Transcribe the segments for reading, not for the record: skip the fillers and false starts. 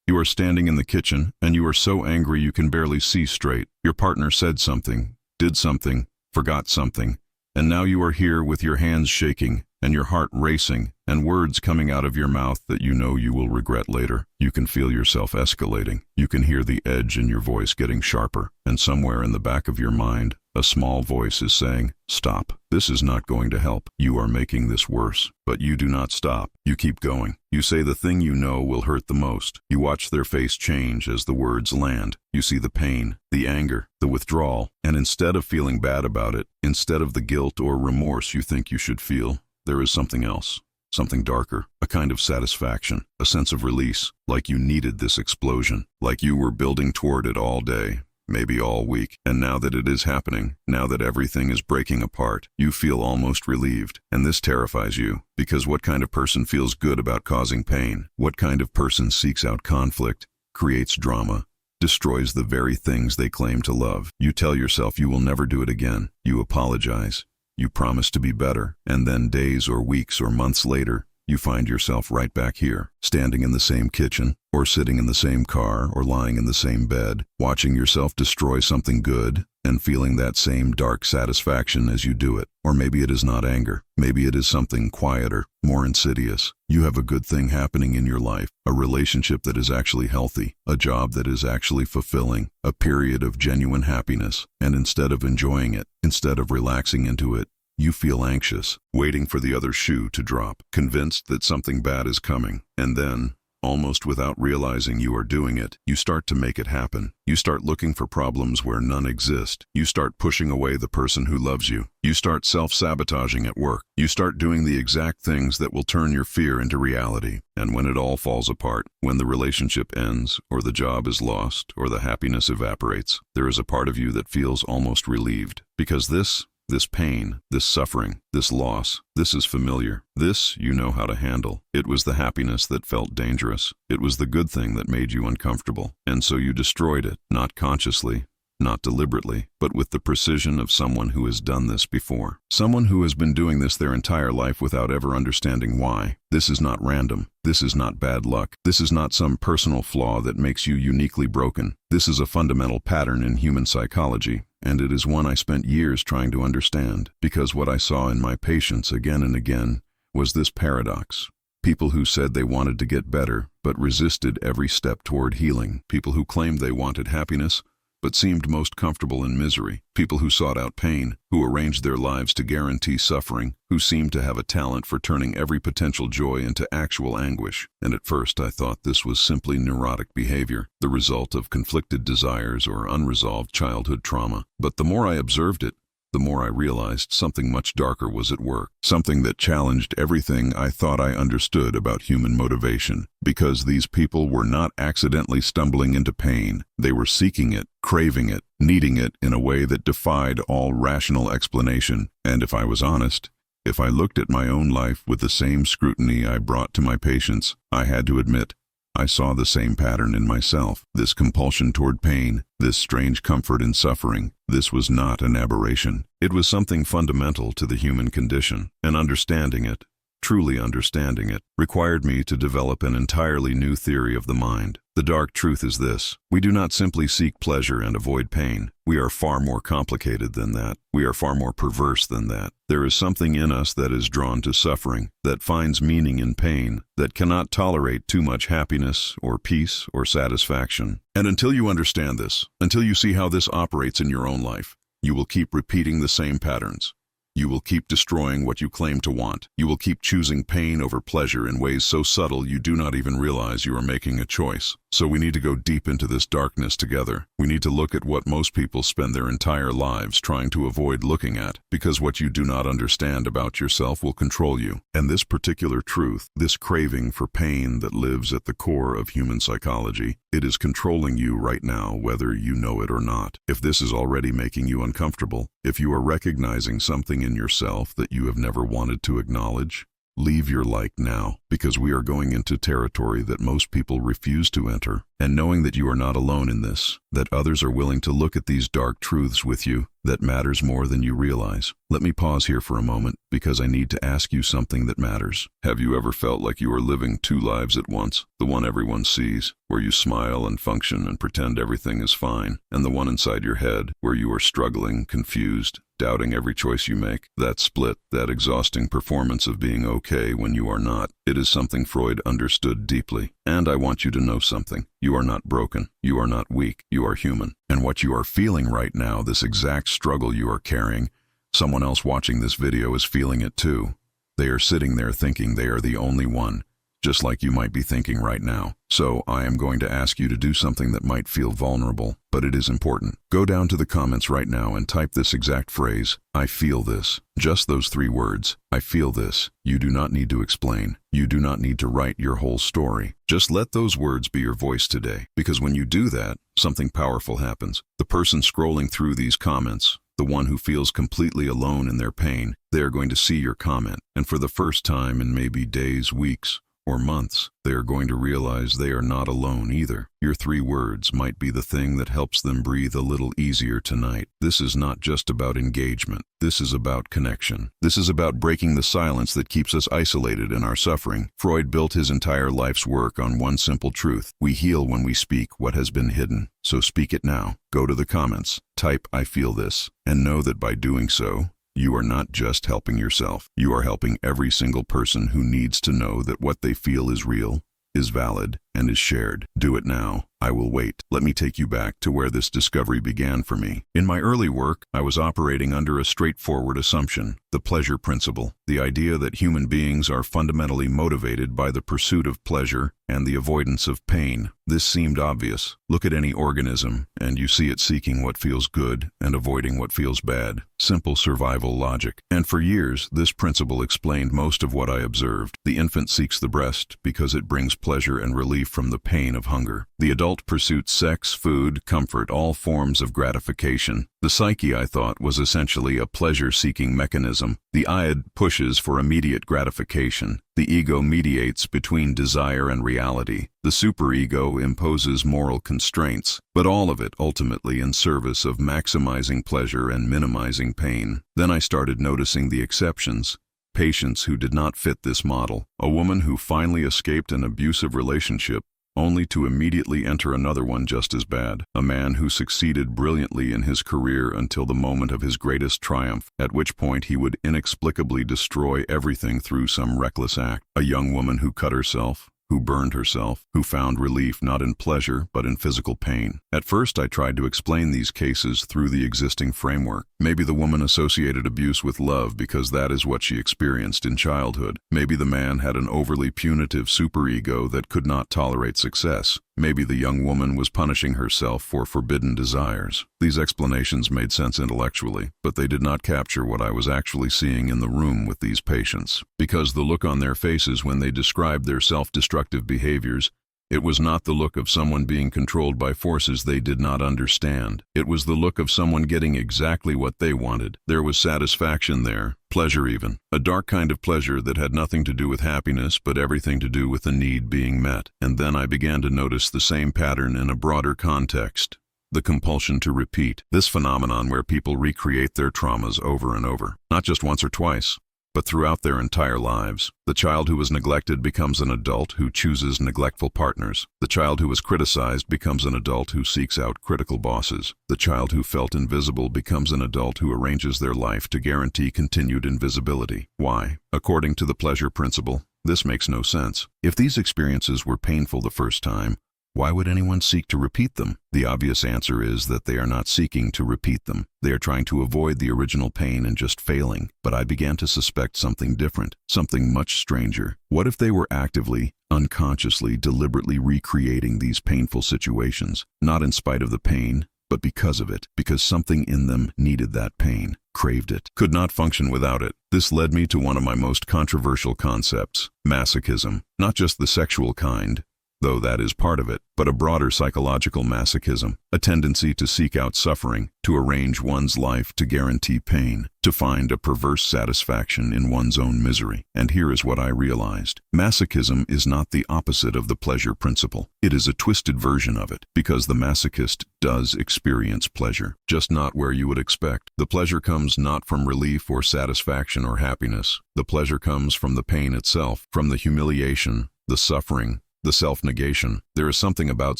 You are standing in the kitchen, and you are so angry you can barely see straight. Your partner said something, did something, forgot something, and now you are here with your hands shaking, and your heart racing, and words coming out of your mouth that you know you will regret later. You can feel yourself escalating. You can hear the edge in your voice getting sharper, and somewhere in the back of your mind, a small voice is saying, "Stop. This is not going to help. You are making this worse." But you do not stop. You keep going. You say the thing you know will hurt the most. You watch their face change as the words land. You see the pain, the anger, the withdrawal, and instead of feeling bad about it, instead of the guilt or remorse you think you should feel, there is something else. Something darker, a kind of satisfaction, a sense of release, like you needed this explosion, like you were building toward it all day, maybe all week, and now that it is happening, now that everything is breaking apart, you feel almost relieved. And this terrifies you, because what kind of person feels good about causing pain? What kind of person seeks out conflict, creates drama, destroys the very things they claim to love? You tell yourself you will never do it again. You apologize. You promise to be better, and then days or weeks or months later, you find yourself right back here, standing in the same kitchen, or sitting in the same car, or lying in the same bed, watching yourself destroy something good, and feeling that same dark satisfaction as you do it. Or maybe it is not anger. Maybe it is something quieter, more insidious. You have a good thing happening in your life, a relationship that is actually healthy, a job that is actually fulfilling, a period of genuine happiness, and instead of enjoying it, instead of relaxing into it, you feel anxious, waiting for the other shoe to drop, convinced that something bad is coming, and then, almost without realizing you are doing it, you start to make it happen. You start looking for problems where none exist. You start pushing away the person who loves you. You start self-sabotaging at work. You start doing the exact things that will turn your fear into reality. And when it all falls apart, when the relationship ends, or the job is lost, or the happiness evaporates, there is a part of you that feels almost relieved. Because this pain, this suffering, this loss, this is familiar. This you know how to handle. It was the happiness that felt dangerous. It was the good thing that made you uncomfortable. And so you destroyed it, not consciously, not deliberately, but with the precision of someone who has done this before. Someone who has been doing this their entire life without ever understanding why. This is not random. This is not bad luck. This is not some personal flaw that makes you uniquely broken. This is a fundamental pattern in human psychology, and it is one I spent years trying to understand, because what I saw in my patients again and again was this paradox. People who said they wanted to get better, but resisted every step toward healing. People who claimed they wanted happiness, but seemed most comfortable in misery. People who sought out pain, who arranged their lives to guarantee suffering, who seemed to have a talent for turning every potential joy into actual anguish. And at first I thought this was simply neurotic behavior, the result of conflicted desires or unresolved childhood trauma. But the more I observed it, the more I realized something much darker was at work, something that challenged everything I thought I understood about human motivation. Because these people were not accidentally stumbling into pain, they were seeking it, craving it, needing it in a way that defied all rational explanation. And if I was honest, if I looked at my own life with the same scrutiny I brought to my patients, I had to admit, I saw the same pattern in myself. This compulsion toward pain, this strange comfort in suffering, this was not an aberration. It was something fundamental to the human condition, and understanding it, truly understanding it, required me to develop an entirely new theory of the mind. The dark truth is this: we do not simply seek pleasure and avoid pain. We are far more complicated than that. We are far more perverse than that. There is something in us that is drawn to suffering, that finds meaning in pain, that cannot tolerate too much happiness or peace or satisfaction. And until you understand this, until you see how this operates in your own life, you will keep repeating the same patterns. You will keep destroying what you claim to want. You will keep choosing pain over pleasure in ways so subtle you do not even realize you are making a choice. So we need to go deep into this darkness together. We need to look at what most people spend their entire lives trying to avoid looking at, because what you do not understand about yourself will control you. And this particular truth, this craving for pain that lives at the core of human psychology, it is controlling you right now, whether you know it or not. If this is already making you uncomfortable, if you are recognizing something in yourself that you have never wanted to acknowledge, leave your like now, because we are going into territory that most people refuse to enter. And knowing that you are not alone in this, that others are willing to look at these dark truths with you, that matters more than you realize. Let me pause here for a moment because I need to ask you something that matters. Have you ever felt like you are living two lives at once? The one everyone sees, where you smile and function and pretend everything is fine, and the one inside your head, where you are struggling, confused, doubting every choice you make. That split, that exhausting performance of being okay when you are not, it is something Freud understood deeply. And I want you to know something. You are not broken. You are not weak. You are human. And what you are feeling right now, this exact struggle you are carrying, someone else watching this video is feeling it too. They are sitting there thinking they are the only one, just like you might be thinking right now. So I am going to ask you to do something that might feel vulnerable, but it is important. Go down to the comments right now and type this exact phrase, I feel this. Just those 3 words, I feel this. You do not need to explain. You do not need to write your whole story. Just let those words be your voice today, because when you do that, something powerful happens. The person scrolling through these comments, the one who feels completely alone in their pain, they are going to see your comment, and for the first time in maybe days, weeks, or months, they are going to realize they are not alone either. Your 3 words might be the thing that helps them breathe a little easier tonight. This is not just about engagement. This is about connection. This is about breaking the silence that keeps us isolated in our suffering. Freud built his entire life's work on one simple truth. We heal when we speak what has been hidden. So speak it now. Go to the comments, type I feel this, and know that by doing so, you are not just helping yourself. You are helping every single person who needs to know that what they feel is real, is valid, and is shared. Do it now. I will wait. Let me take you back to where this discovery began for me. In my early work, I was operating under a straightforward assumption, the pleasure principle, the idea that human beings are fundamentally motivated by the pursuit of pleasure and the avoidance of pain. This seemed obvious. Look at any organism, and you see it seeking what feels good and avoiding what feels bad. Simple survival logic. And for years, this principle explained most of what I observed. The infant seeks the breast because it brings pleasure and relief from the pain of hunger. The adult pursues sex, food, comfort, all forms of gratification. The psyche, I thought, was essentially a pleasure-seeking mechanism. The id pushes for immediate gratification. The ego mediates between desire and reality. The superego imposes moral constraints, but all of it ultimately in service of maximizing pleasure and minimizing pain. Then I started noticing the exceptions. Patients who did not fit this model. A woman who finally escaped an abusive relationship only to immediately enter another one just as bad. A man who succeeded brilliantly in his career until the moment of his greatest triumph, at which point he would inexplicably destroy everything through some reckless act. A young woman who cut herself, who burned herself, who found relief not in pleasure but in physical pain. At first I tried to explain these cases through the existing framework. Maybe the woman associated abuse with love because that is what she experienced in childhood. Maybe the man had an overly punitive superego that could not tolerate success. Maybe the young woman was punishing herself for forbidden desires. These explanations made sense intellectually, but they did not capture what I was actually seeing in the room with these patients. Because the look on their faces when they described their self-destructive behaviors, it was not the look of someone being controlled by forces they did not understand. It was the look of someone getting exactly what they wanted. There was satisfaction there, pleasure even. A dark kind of pleasure that had nothing to do with happiness but everything to do with the need being met. And then I began to notice the same pattern in a broader context. The compulsion to repeat. This phenomenon where people recreate their traumas over and over. Not just once or twice, but throughout their entire lives. The child who was neglected becomes an adult who chooses neglectful partners. The child who was criticized becomes an adult who seeks out critical bosses. The child who felt invisible becomes an adult who arranges their life to guarantee continued invisibility. Why? According to the pleasure principle, this makes no sense. If these experiences were painful the first time, why would anyone seek to repeat them? The obvious answer is that they are not seeking to repeat them. They are trying to avoid the original pain and just failing. But I began to suspect something different, something much stranger. What if they were actively, unconsciously, deliberately recreating these painful situations, not in spite of the pain, but because of it, because something in them needed that pain, craved it, could not function without it. This led me to one of my most controversial concepts, masochism. Not just the sexual kind, though that is part of it, but a broader psychological masochism, a tendency to seek out suffering, to arrange one's life to guarantee pain, to find a perverse satisfaction in one's own misery. And here is what I realized. Masochism is not the opposite of the pleasure principle. It is a twisted version of it, because the masochist does experience pleasure, just not where you would expect. The pleasure comes not from relief or satisfaction or happiness. The pleasure comes from the pain itself, from the humiliation, the suffering, the self-negation. There is something about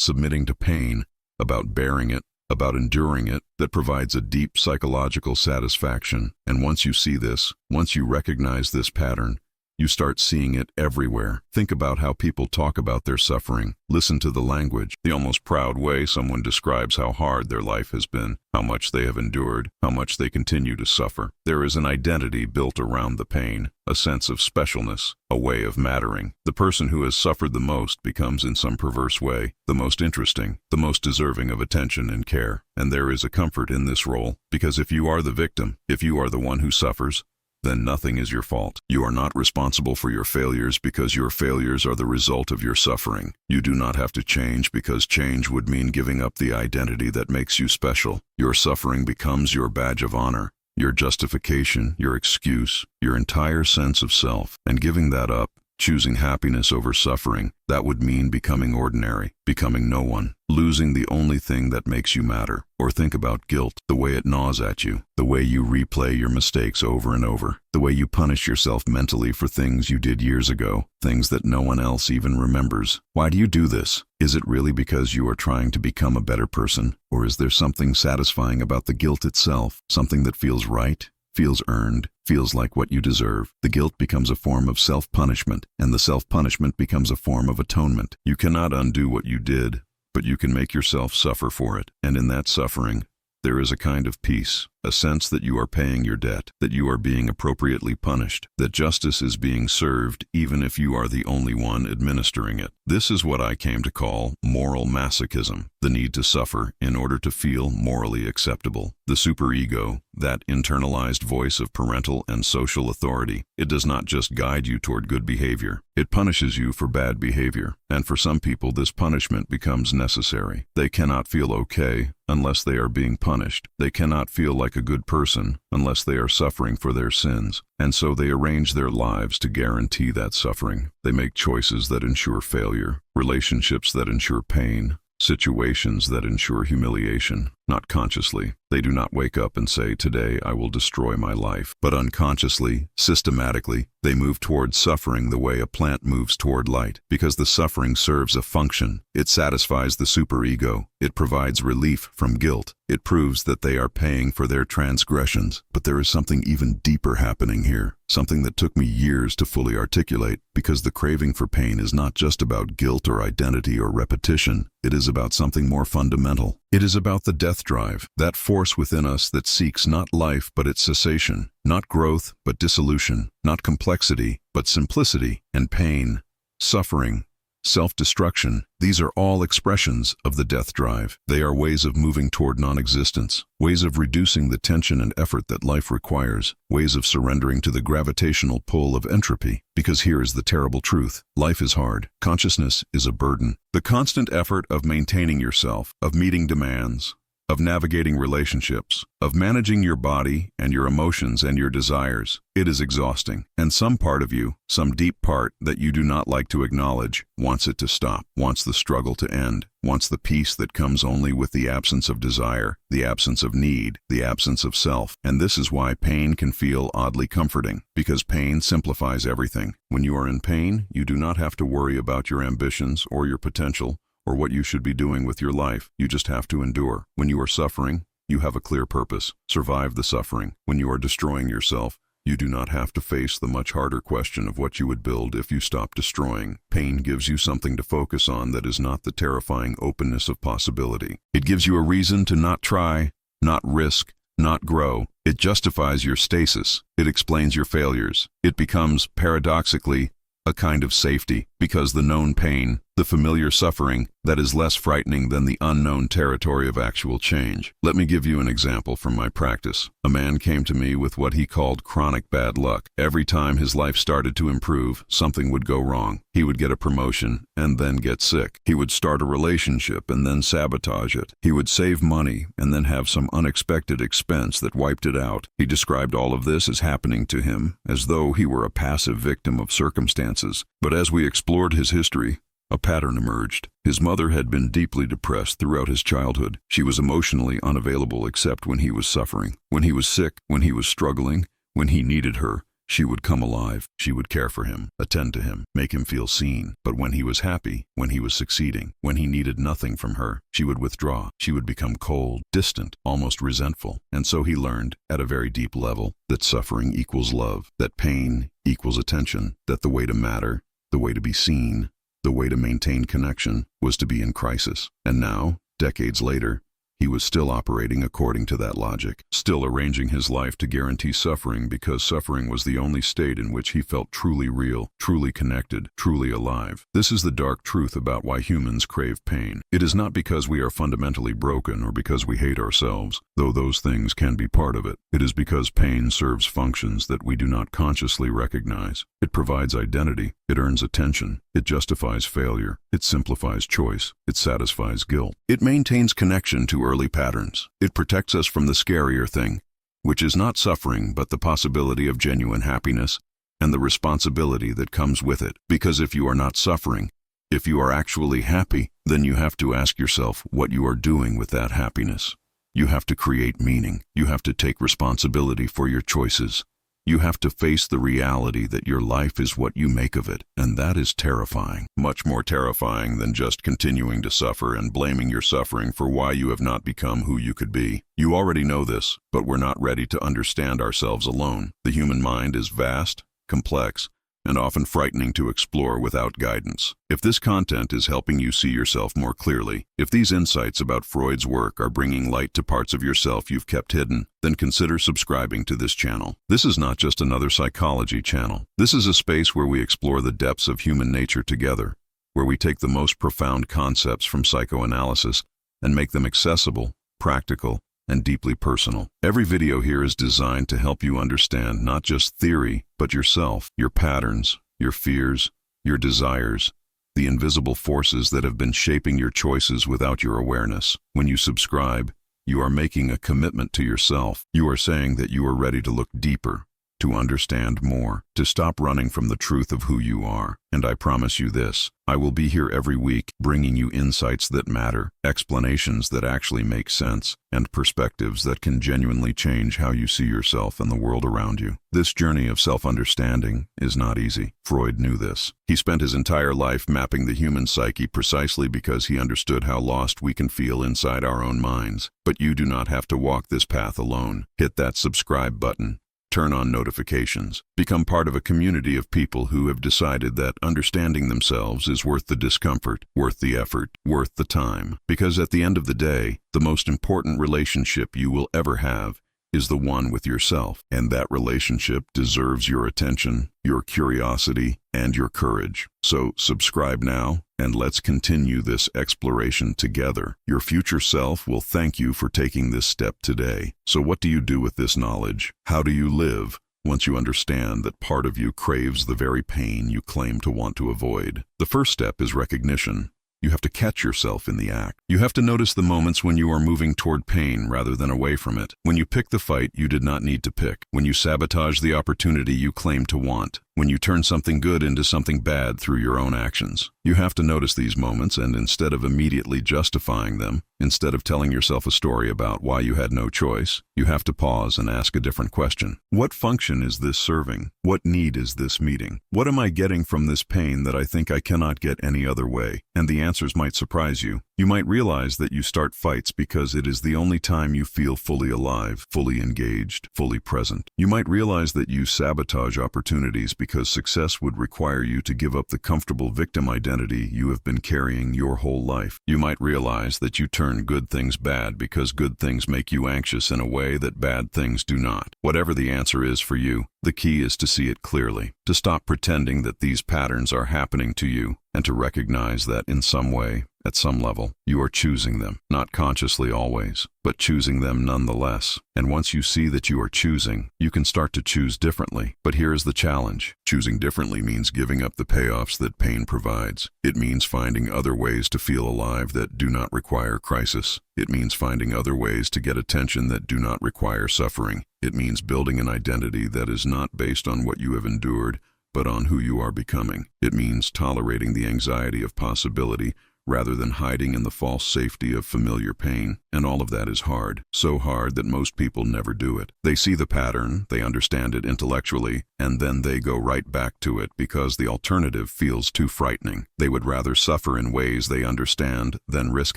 submitting to pain, about bearing it, about enduring it, that provides a deep psychological satisfaction. And once you see this, once you recognize this pattern, you start seeing it everywhere. Think about how people talk about their suffering. Listen to the language, the almost proud way someone describes how hard their life has been, how much they have endured, how much they continue to suffer. There is an identity built around the pain, a sense of specialness, a way of mattering. The person who has suffered the most becomes, in some perverse way, the most interesting, the most deserving of attention and care. And there is a comfort in this role, because if you are the victim, if you are the one who suffers, then nothing is your fault. You are not responsible for your failures because your failures are the result of your suffering. You do not have to change because change would mean giving up the identity that makes you special. Your suffering becomes your badge of honor, your justification, your excuse, your entire sense of self. And giving that up, choosing happiness over suffering, that would mean becoming ordinary, becoming no one, losing the only thing that makes you matter. Or think about guilt, the way it gnaws at you, the way you replay your mistakes over and over, the way you punish yourself mentally for things you did years ago, things that no one else even remembers. Why do you do this? Is it really because you are trying to become a better person? Or is there something satisfying about the guilt itself, something that feels right, feels earned, feels like what you deserve? The guilt becomes a form of self-punishment, and the self-punishment becomes a form of atonement. You cannot undo what you did, but you can make yourself suffer for it. And in that suffering, there is a kind of peace, a sense that you are paying your debt, that you are being appropriately punished, that justice is being served even if you are the only one administering it. This is what I came to call moral masochism, the need to suffer in order to feel morally acceptable. The superego, that internalized voice of parental and social authority, it does not just guide you toward good behavior. It punishes you for bad behavior. And for some people, this punishment becomes necessary. They cannot feel okay unless they are being punished. They cannot feel like a good person unless they are suffering for their sins. And so they arrange their lives to guarantee that suffering. They make choices that ensure failure, relationships that ensure pain, situations that ensure humiliation. Not consciously. They do not wake up and say, "Today I will destroy my life." But unconsciously, systematically, they move toward suffering the way a plant moves toward light, because the suffering serves a function. It satisfies the superego. It provides relief from guilt. It proves that they are paying for their transgressions. But there is something even deeper happening here, something that took me years to fully articulate, because the craving for pain is not just about guilt or identity or repetition. It is about something more fundamental. It is about the death drive, that force within us that seeks not life but its cessation, not growth but dissolution, not complexity but simplicity. And pain, suffering, self-destruction, these are all expressions of the death drive. They are ways of moving toward non-existence, ways of reducing the tension and effort that life requires, ways of surrendering to the gravitational pull of entropy. Because here is the terrible truth. Life is hard. Consciousness is a burden. The constant effort of maintaining yourself, of meeting demands, of navigating relationships, of managing your body and your emotions and your desires, it is exhausting. And some part of you, some deep part that you do not like to acknowledge, wants it to stop, wants the struggle to end, wants the peace that comes only with the absence of desire, the absence of need, the absence of self. And this is why pain can feel oddly comforting, because pain simplifies everything. When you are in pain, you do not have to worry about your ambitions or your potential, or what you should be doing with your life. You just have to endure. When you are suffering, you have a clear purpose. Survive the suffering. When you are destroying yourself, you do not have to face the much harder question of what you would build if you stop destroying. Pain gives you something to focus on that is not the terrifying openness of possibility. It gives you a reason to not try, not risk, not grow. It justifies your stasis. It explains your failures. It becomes, paradoxically, a kind of safety, because the known pain, the familiar suffering that is less frightening than the unknown territory of actual change. Let me give you an example from my practice. A man came to me with what he called chronic bad luck. Every time his life started to improve, something would go wrong. He would get a promotion and then get sick. He would start a relationship and then sabotage it. He would save money and then have some unexpected expense that wiped it out. He described all of this as happening to him, as though he were a passive victim of circumstances. But as we explored his history, a pattern emerged. His mother had been deeply depressed throughout his childhood. She was emotionally unavailable except when he was suffering. When he was sick, when he was struggling, when he needed her, she would come alive. She would care for him, attend to him, make him feel seen. But when he was happy, when he was succeeding, when he needed nothing from her, she would withdraw. She would become cold, distant, almost resentful. And so he learned, at a very deep level, that suffering equals love, that pain equals attention, that the way to matter, the way to be seen, the way to maintain connection was to be in crisis. And now, decades later, he was still operating according to that logic, still arranging his life to guarantee suffering because suffering was the only state in which he felt truly real, truly connected, truly alive. This is the dark truth about why humans crave pain. It is not because we are fundamentally broken or because we hate ourselves, though those things can be part of it. It is because pain serves functions that we do not consciously recognize. It provides identity, it earns attention, it justifies failure, it simplifies choice, it satisfies guilt. It maintains connection to early patterns. It protects us from the scarier thing, which is not suffering but the possibility of genuine happiness and the responsibility that comes with it. Because if you are not suffering, if you are actually happy, then you have to ask yourself what you are doing with that happiness. You have to create meaning. You have to take responsibility for your choices. You have to face the reality that your life is what you make of it, and that is terrifying. Much more terrifying than just continuing to suffer and blaming your suffering for why you have not become who you could be. You already know this, but we're not ready to understand ourselves alone. The human mind is vast, complex, and often frightening to explore without guidance. If this content is helping you see yourself more clearly, if these insights about Freud's work are bringing light to parts of yourself you've kept hidden, then consider subscribing to this channel. This is not just another psychology channel. This is a space where we explore the depths of human nature together, where we take the most profound concepts from psychoanalysis and make them accessible, practical, and deeply personal. Every video here is designed to help you understand not just theory, but yourself, your patterns, your fears, your desires, the invisible forces that have been shaping your choices without your awareness. When you subscribe, you are making a commitment to yourself. You are saying that you are ready to look deeper, to understand more, to stop running from the truth of who you are. And I promise you this, I will be here every week bringing you insights that matter, explanations that actually make sense, and perspectives that can genuinely change how you see yourself and the world around you. This journey of self-understanding is not easy. Freud knew this. He spent his entire life mapping the human psyche precisely because he understood how lost we can feel inside our own minds. But you do not have to walk this path alone. Hit that subscribe button. Turn on notifications. Become part of a community of people who have decided that understanding themselves is worth the discomfort, worth the effort, worth the time. Because at the end of the day, the most important relationship you will ever have is the one with yourself. And that relationship deserves your attention, your curiosity, and your courage. So subscribe now, and let's continue this exploration together. Your future self will thank you for taking this step today. So what do you do with this knowledge? How do you live once you understand that part of you craves the very pain you claim to want to avoid? The first step is recognition. You have to catch yourself in the act. You have to notice the moments when you are moving toward pain rather than away from it. When you pick the fight you did not need to pick. When you sabotage the opportunity you claim to want. When you turn something good into something bad through your own actions. You have to notice these moments, and instead of immediately justifying them, instead of telling yourself a story about why you had no choice, you have to pause and ask a different question. What function is this serving? What need is this meeting? What am I getting from this pain that I think I cannot get any other way? And the answers might surprise you. You might realize that you start fights because it is the only time you feel fully alive, fully engaged, fully present. You might realize that you sabotage opportunities because success would require you to give up the comfortable victim identity you have been carrying your whole life. You might realize that you turn good things bad because good things make you anxious in a way that bad things do not. Whatever the answer is for you, the key is to see it clearly, to stop pretending that these patterns are happening to you, and to recognize that in some way, at some level, you are choosing them, not consciously always, but choosing them nonetheless. And once you see that you are choosing, you can start to choose differently. But here is the challenge. Choosing differently means giving up the payoffs that pain provides. It means finding other ways to feel alive that do not require crisis. It means finding other ways to get attention that do not require suffering. It means building an identity that is not based on what you have endured, but on who you are becoming. It means tolerating the anxiety of possibility rather than hiding in the false safety of familiar pain. And all of that is hard, so hard that most people never do it. They see the pattern, they understand it intellectually, and then they go right back to it because the alternative feels too frightening. They would rather suffer in ways they understand than risk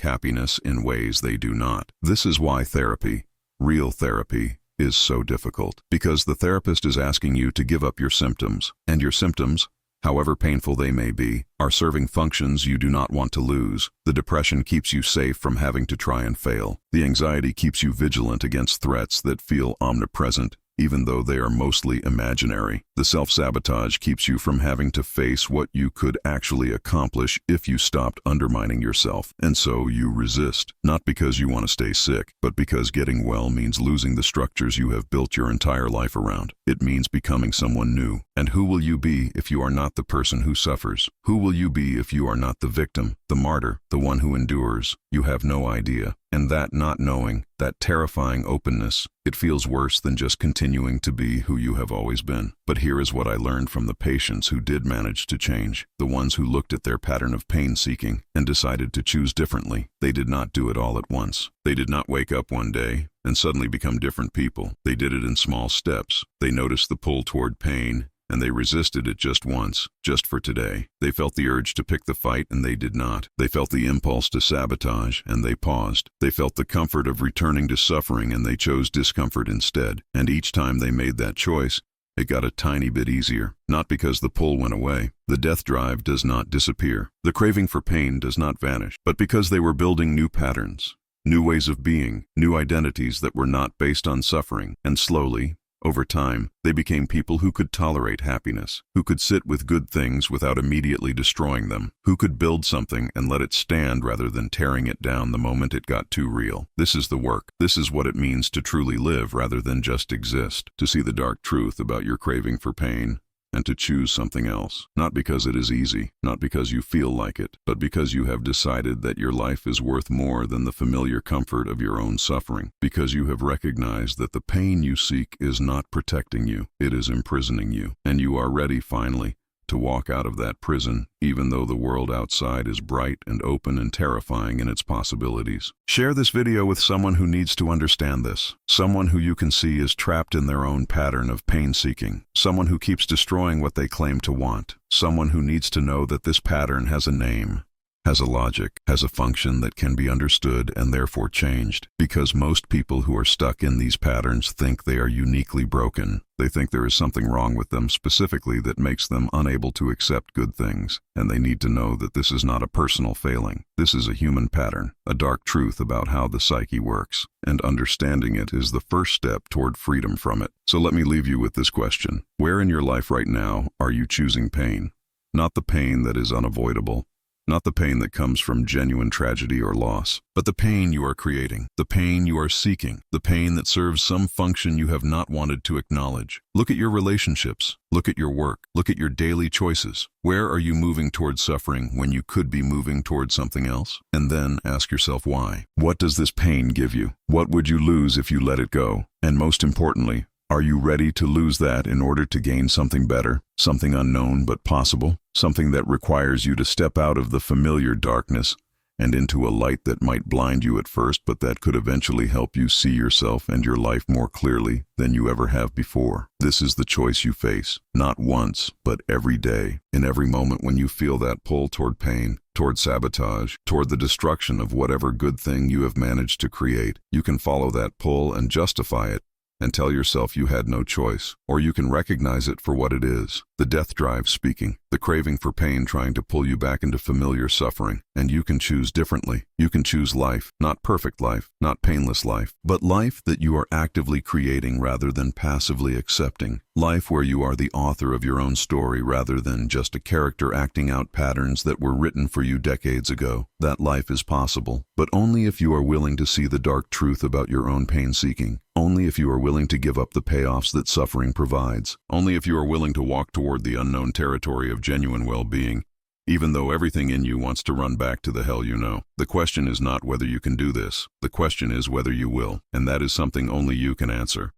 happiness in ways they do not. This is why therapy, real therapy, is so difficult, because the therapist is asking you to give up your symptoms, and your symptoms, however painful they may be, are serving functions you do not want to lose. The depression keeps you safe from having to try and fail. The anxiety keeps you vigilant against threats that feel omnipresent, even though they are mostly imaginary. The self-sabotage keeps you from having to face what you could actually accomplish if you stopped undermining yourself. And so you resist, not because you want to stay sick, but because getting well means losing the structures you have built your entire life around. It means becoming someone new. And who will you be if you are not the person who suffers? Who will you be if you are not the victim, the martyr, the one who endures? You have no idea. And that not knowing, that terrifying openness, it feels worse than just continuing to be who you have always been. But here is what I learned from the patients who did manage to change, the ones who looked at their pattern of pain-seeking and decided to choose differently. They did not do it all at once. They did not wake up one day and suddenly become different people. They did it in small steps. They noticed the pull toward pain, and they resisted it just once, just for today. They felt the urge to pick the fight, and they did not. They felt the impulse to sabotage, and they paused. They felt the comfort of returning to suffering, and they chose discomfort instead. And each time they made that choice, it got a tiny bit easier. Not because the pull went away. The death drive does not disappear. The craving for pain does not vanish. But because they were building new patterns, new ways of being, new identities that were not based on suffering, and slowly, over time, they became people who could tolerate happiness, who could sit with good things without immediately destroying them, who could build something and let it stand rather than tearing it down the moment it got too real. This is the work. This is what it means to truly live rather than just exist, to see the dark truth about your craving for pain, and to choose something else. Not because it is easy, not because you feel like it, but because you have decided that your life is worth more than the familiar comfort of your own suffering. Because you have recognized that the pain you seek is not protecting you, it is imprisoning you. And you are ready, finally, to walk out of that prison, even though the world outside is bright and open and terrifying in its possibilities. Share this video with someone who needs to understand this. Someone who you can see is trapped in their own pattern of pain-seeking. Someone who keeps destroying what they claim to want. Someone who needs to know that this pattern has a name, has a logic, has a function that can be understood and therefore changed. Because most people who are stuck in these patterns think they are uniquely broken. They think there is something wrong with them specifically that makes them unable to accept good things. And they need to know that this is not a personal failing. This is a human pattern, a dark truth about how the psyche works. And understanding it is the first step toward freedom from it. So let me leave you with this question. Where in your life right now are you choosing pain? Not the pain that is unavoidable. Not the pain that comes from genuine tragedy or loss, but the pain you are creating, the pain you are seeking, the pain that serves some function you have not wanted to acknowledge. Look at your relationships, look at your work, look at your daily choices. Where are you moving toward suffering when you could be moving toward something else? And then ask yourself why. What does this pain give you? What would you lose if you let it go? And most importantly, are you ready to lose that in order to gain something better, something unknown but possible, something that requires you to step out of the familiar darkness and into a light that might blind you at first, but that could eventually help you see yourself and your life more clearly than you ever have before? This is the choice you face, not once, but every day, in every moment when you feel that pull toward pain, toward sabotage, toward the destruction of whatever good thing you have managed to create. You can follow that pull and justify it and tell yourself you had no choice. Or you can recognize it for what it is, the death drive speaking, the craving for pain trying to pull you back into familiar suffering. And you can choose differently. You can choose life, not perfect life, not painless life, but life that you are actively creating rather than passively accepting. Life where you are the author of your own story rather than just a character acting out patterns that were written for you decades ago. That life is possible, but only if you are willing to see the dark truth about your own pain-seeking. Only if you are willing to give up the payoffs that suffering provides. Only if you are willing to walk toward the unknown territory of genuine well-being, even though everything in you wants to run back to the hell you know. The question is not whether you can do this. The question is whether you will, and that is something only you can answer.